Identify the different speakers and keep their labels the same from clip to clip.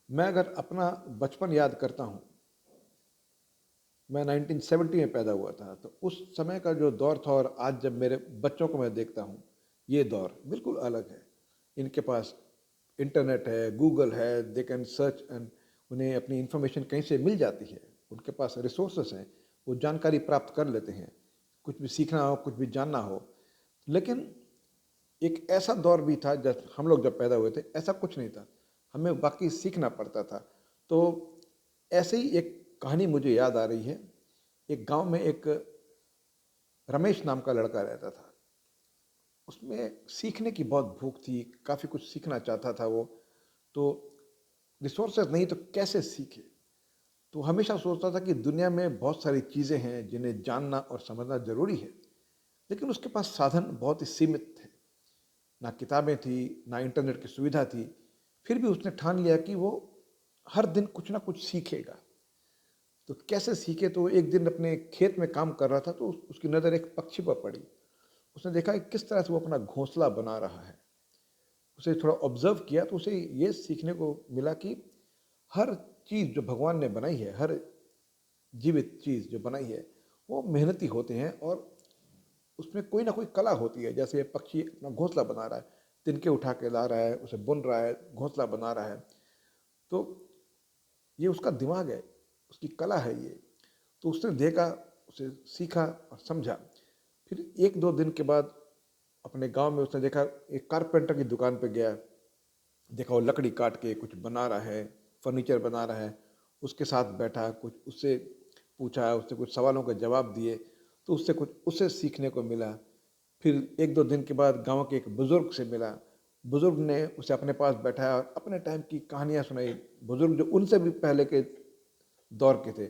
Speaker 1: मैं अगर अपना बचपन याद करता हूँ, मैं 1970 में पैदा हुआ था, तो उस समय का जो दौर था और आज जब मेरे बच्चों को मैं देखता हूँ, ये दौर बिल्कुल अलग है। इनके पास इंटरनेट है, गूगल है, दे कैन सर्च एंड उन्हें अपनी इन्फॉर्मेशन कहीं से मिल जाती है। उनके पास रिसोर्सेस हैं, वो जानकारी प्राप्त कर लेते हैं, कुछ भी सीखना हो, कुछ भी जानना हो। लेकिन एक ऐसा दौर भी था जब हम लोग जब पैदा हुए थे, ऐसा कुछ नहीं था। हमें वाक़ई सीखना पड़ता था। तो ऐसे ही एक कहानी मुझे याद आ रही है। एक गाँव में एक रमेश नाम का लड़का रहता था। उसमें सीखने की बहुत भूख थी, काफ़ी कुछ सीखना चाहता था वो। तो रिसोर्सेज़ नहीं तो कैसे सीखे? तो हमेशा सोचता था कि दुनिया में बहुत सारी चीज़ें हैं जिन्हें जानना और समझना ज़रूरी है। लेकिन उसके पास साधन बहुत ही सीमित थे। ना किताबें थी, ना इंटरनेट की सुविधा थी। फिर भी उसने ठान लिया कि वो हर दिन कुछ ना कुछ सीखेगा। तो कैसे सीखे? तो एक दिन अपने खेत में काम कर रहा था, तो उसकी नज़र एक पक्षी पर पड़ी। उसने देखा कि किस तरह से वो अपना घोंसला बना रहा है। उसे थोड़ा ऑब्जर्व किया तो उसे ये सीखने को मिला कि हर चीज़ जो भगवान ने बनाई है, हर जीवित चीज़ जो बनाई है, वो मेहनती होते हैं और उसमें कोई ना कोई कला होती है। जैसे ये पक्षी अपना घोंसला बना रहा है, तिनके उठा के ला रहा है, उसे बुन रहा है, घोंसला बना रहा है। तो ये उसका दिमाग है, उसकी कला है ये। तो उसने देखा, उसे सीखा और समझा। फिर 1-2 दिन के बाद अपने गांव में उसने देखा, एक कारपेंटर की दुकान पे गया। देखा वो लकड़ी काट के कुछ बना रहा है, फर्नीचर बना रहा है। उसके साथ बैठा, कुछ उससे पूछा, उससे कुछ सवालों के जवाब दिए, तो उससे कुछ उससे सीखने को मिला। फिर 1-2 दिन के बाद गांव के एक बुज़ुर्ग से मिला। बुज़ुर्ग ने उसे अपने पास बैठाया और अपने टाइम की कहानियाँ सुनाई। बुज़ुर्ग जो उनसे भी पहले के दौर के थे,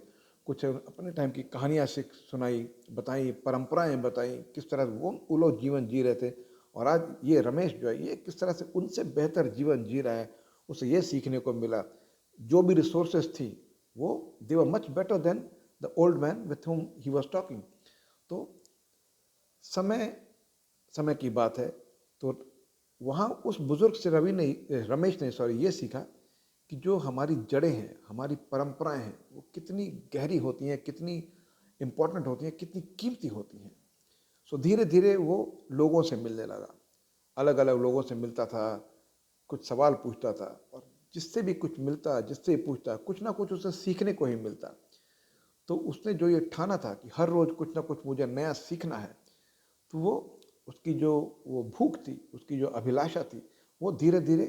Speaker 1: कुछ अपने टाइम की कहानियाँ सुनाई, बताई, परंपराएं बताई, किस तरह वो लोग जीवन जी रहे थे। और आज ये रमेश जो है, ये किस तरह से उनसे बेहतर जीवन जी रहा है, उसे ये सीखने को मिला। जो भी रिसोर्सेज थी, वो they were much better than the old man with whom he was talking. तो समय समय की बात है। तो वहाँ उस बुजुर्ग से रमेश ने ये सीखा कि जो हमारी जड़ें हैं, हमारी परंपराएं हैं, वो कितनी गहरी होती हैं, कितनी इम्पोर्टेंट होती हैं, कितनी कीमती होती हैं। सो धीरे धीरे वो लोगों से मिलने लगा, अलग अलग लोगों से मिलता था, कुछ सवाल पूछता था और जिससे भी कुछ मिलता, जिससे पूछता, कुछ ना कुछ उसे सीखने को ही मिलता। तो उसने जो ये ठाना था कि हर रोज़ कुछ ना कुछ मुझे नया सीखना है, तो वो उसकी जो वो भूख थी, उसकी जो अभिलाषा थी, वो धीरे धीरे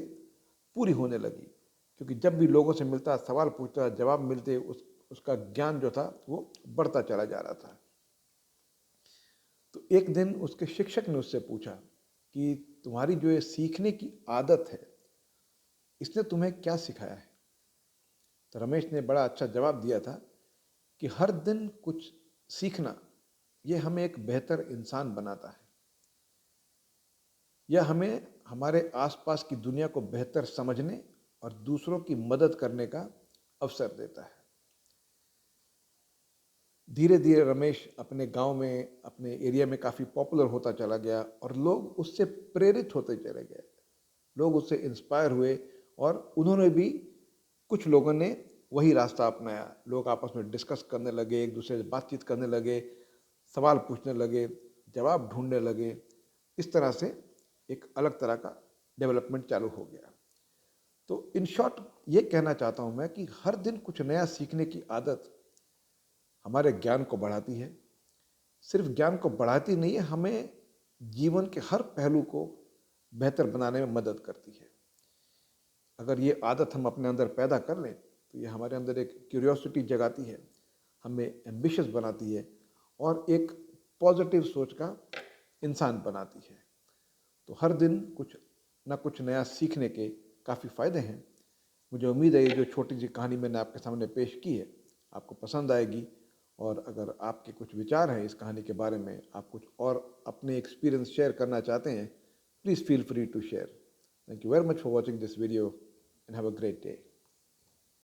Speaker 1: पूरी होने लगी। क्योंकि जब भी लोगों से मिलता, सवाल पूछता, जवाब मिलते, उसका ज्ञान जो था वो बढ़ता चला जा रहा था। तो एक दिन उसके शिक्षक ने उससे पूछा कि तुम्हारी जो ये सीखने की आदत है, इसने तुम्हें क्या सिखाया है? तो रमेश ने बड़ा अच्छा जवाब दिया था कि हर दिन कुछ सीखना, ये हमें एक बेहतर इंसान बनाता है। यह हमें हमारे आसपास की दुनिया को बेहतर समझने और दूसरों की मदद करने का अवसर देता है। धीरे धीरे रमेश अपने गांव में, अपने एरिया में काफ़ी पॉपुलर होता चला गया और लोग उससे प्रेरित होते चले गए। लोग उससे इंस्पायर हुए और उन्होंने भी, कुछ लोगों ने वही रास्ता अपनाया। लोग आपस में डिस्कस करने लगे, एक दूसरे से बातचीत करने लगे, सवाल पूछने लगे, जवाब ढूंढने लगे। इस तरह से एक अलग तरह का डेवलपमेंट चालू हो गया। तो इन शॉर्ट ये कहना चाहता हूँ मैं कि हर दिन कुछ नया सीखने की आदत हमारे ज्ञान को बढ़ाती है। सिर्फ ज्ञान को बढ़ाती नहीं है, हमें जीवन के हर पहलू को बेहतर बनाने में मदद करती है। अगर ये आदत हम अपने अंदर पैदा कर लें, तो ये हमारे अंदर एक क्यूरियोसिटी जगाती है, हमें एम्बिशियस बनाती है और एक पॉजिटिव सोच का इंसान बनाती है। तो हर दिन कुछ ना कुछ नया सीखने के काफ़ी फ़ायदे हैं। मुझे उम्मीद है ये जो छोटी सी कहानी मैंने आपके सामने पेश की है, आपको पसंद आएगी। और अगर आपके कुछ विचार हैं इस कहानी के बारे में, आप कुछ और अपने एक्सपीरियंस शेयर करना चाहते हैं, please feel free to share. Thank you very much for watching this video and have a great day.